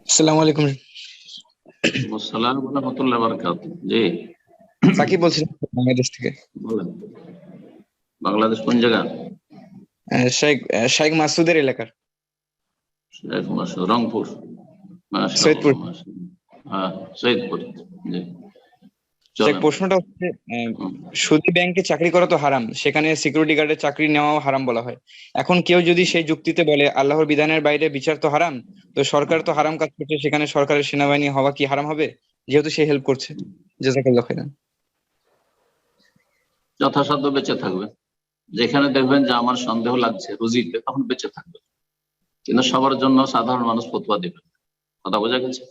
আসসালামু আলাইকুম। আসসালাম ওয়া রাহমাতুল্লাহি ওয়া বারাকাতুহু। জি, সাকিব বলছিলাম বাংলাদেশ থেকে। বলেন। বাংলাদেশ কোন জায়গা? শেখ মাসুদের এলাকার। শেখ মাসুদ, রংপুর। সৈয়দপুর। মাশাআল্লাহ, মাশাআল্লাহ। হ্যাঁ, সৈয়দপুর। জি, শেখ, চলেন। প্রশ্নটা হচ্ছে হুম। সুদী ব্যাংকে চাকরি করা তো হারাম, সেখানে সিকিউরিটি গার্ডের চাকরি নেওয়াও হারাম বলা হয়। এখন কেউ যদি সেই যুক্তিতে বলে আল্লাহর বিধানের বাইরে বিচার তো হারাম, তো সরকার তো হারাম কাজ করছে, সেখানে সরকারের সেনাবাহিনী হওয়া কি হারাম হবে, যেহেতু সে হেল্প করছে? জাযাকাল্লাহ খাইরান। যথাসাধ্য বেঁচে থাকবে। যেখানে দেখবেন যে আমার সন্দেহ লাগছে রুজিতে, তখন বেঁচে থাকবে। কিন্তু সবার জন্য সাধারণ মানুষ ফতোয়া দিবে না। কথা বোঝা গেছে?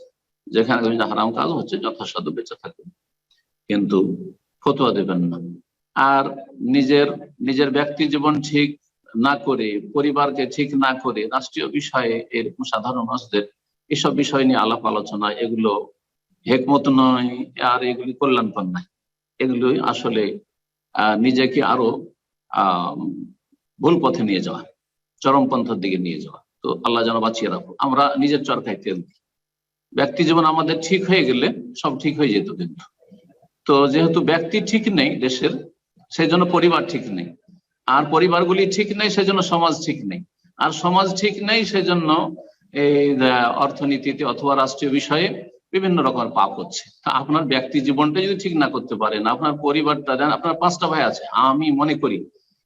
যেখানে দেখবেন যে হারাম কাজ হচ্ছে, যথাসাধ্য বেঁচে থাকবে, কিন্তু ফতোয়া দেবেন না। আর নিজের নিজের ব্যক্তি জীবন ঠিক না করে, পরিবারকে ঠিক না করে, রাষ্ট্রীয় বিষয়ে এরকম সাধারণ মানুষদের এসব বিষয় নিয়ে আলাপ আলোচনা, এগুলো হেকমত নয়, আর এগুলি কল্যাণকর নয়। এগুলোই আসলে নিজেকে আরো আহ ভুল পথে নিয়ে যাওয়া, চরমপন্থার দিকে নিয়ে যাওয়া। তো আল্লাহ যেন বাঁচিয়ে রাখো। আমরা নিজের চরকায় তেল দিই। ব্যক্তি জীবন আমাদের ঠিক হয়ে গেলে সব ঠিক হয়ে যেত, কিন্তু তো যেহেতু ব্যক্তি ঠিক নেই দেশের, সেই জন্য পরিবার ঠিক নেই। আর পরিবারগুলি ঠিক নেই, সেজন্য সমাজ ঠিক নেই। আর সমাজ ঠিক নেই, সেজন্য এই অর্থনীতিতে অথবা রাষ্ট্রীয় বিষয়ে বিভিন্ন রকমের পাপ হচ্ছে। তা আপনার ব্যক্তি জীবনটা যদি ঠিক না করতে পারেন, আপনার পরিবারটা, আপনার 5টা ভাই আছে, আমি মনে করি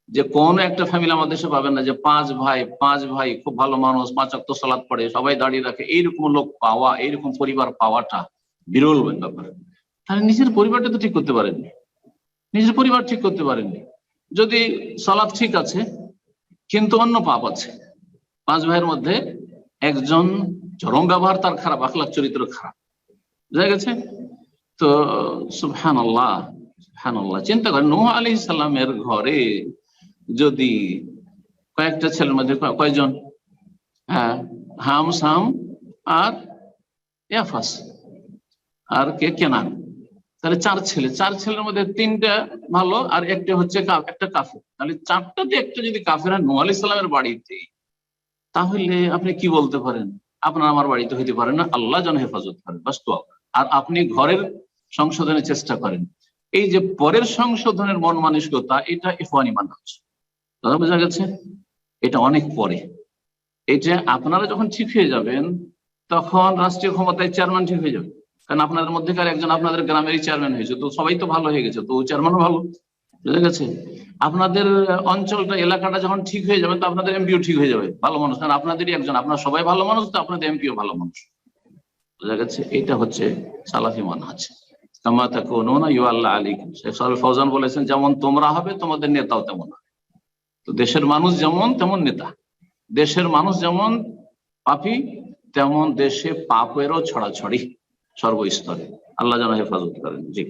যে কোন একটা ফ্যামিলি আমাদের দেশে পাবেন না যে 5 ভাই খুব ভালো মানুষ, 5 ওয়াক্ত সালাত পড়ে, সবাই দাঁড়িয়ে রাখে, এইরকম লোক পাওয়া, এইরকম পরিবার পাওয়াটা বিরল ব্যাপার। তাহলে নিজের পরিবারটা তো ঠিক করতে পারেননি, নিজের পরিবার ঠিক করতে পারেননি। যদি সালাত ঠিক আছে কিন্তু অন্য পাপ আছে, 5 ভাইয়ের মধ্যে একজন চরম ব্যবহার, তার খারাপ আখলাক, চরিত্র খারাপ, বুঝা গেছে? তো সুবহানাল্লাহ, সুবহানাল্লাহ, চিন্তা করেন নূহ আলাইহিস সালামের ঘরে যদি কয়েকটা ছেলের মধ্যে কয়জন, হ্যাঁ, হাম, সাম আর ইয়াফাস, আর কে, কেনান, তাহলে 4 ছেলে, 4 ছেলের মধ্যে 3টা ভালো আর একটা হচ্ছে একটা কাফের। তাহলে 4টাতে একটা যদি কাফের হয় নূহ আলাইহিস সালামের বাড়িতে, তাহলে আপনি কি বলতে পারেন? আপনার আমার বাড়িতে হইতে পারে না, আল্লাহ যেন হেফাজত করেন, বাস্তব। আর আপনি ঘরের সংশোধনের চেষ্টা করেন। এই যে পরের সংশোধনের মন মানসিকতা, এটা ইখওয়ানি মানহাজ। কথা বোঝা গেছে? এটা অনেক পরে। এটা আপনারা যখন ঠিক হয়ে যাবেন, তখন রাষ্ট্রীয় ক্ষমতায় চেয়ারম্যান ঠিক হয়ে যাবে। কারণ আপনাদের মধ্যেকার একজন আপনাদের গ্রামেরই চেয়ারম্যান হয়েছে, তো সবাই তো ভালো হয়ে গেছে, তো চেয়ারম্যানও ভালো, বুঝা গেছে? আপনাদের অঞ্চলটা, এলাকাটা যখন ঠিক হয়ে যাবে, তো আপনাদের এমপিও ঠিক হয়ে যাবে, ভালো মানুষ, কারণ আপনাদেরই একজন, আপনারা সবাই ভালো মানুষ, তো আপনাদের এমপিও ভালো মানুষ, বুঝা গেছে? এটা হচ্ছে সালাফি মানহাজ। কামা তাকুনুনা ইউআল্লাহ আলাইকুম। শেখ সালেহ ফৌজান বলেছেন, যেমন তোমরা হবে তোমাদের নেতাও তেমন হবে। তো দেশের মানুষ যেমন তেমন নেতা, দেশের মানুষ যেমন পাপী, তেমন দেশে পাপেরও ছড়াছড়ি সর্বস্তরে। আল্লাহ যেন হেফাজত করেন। জি।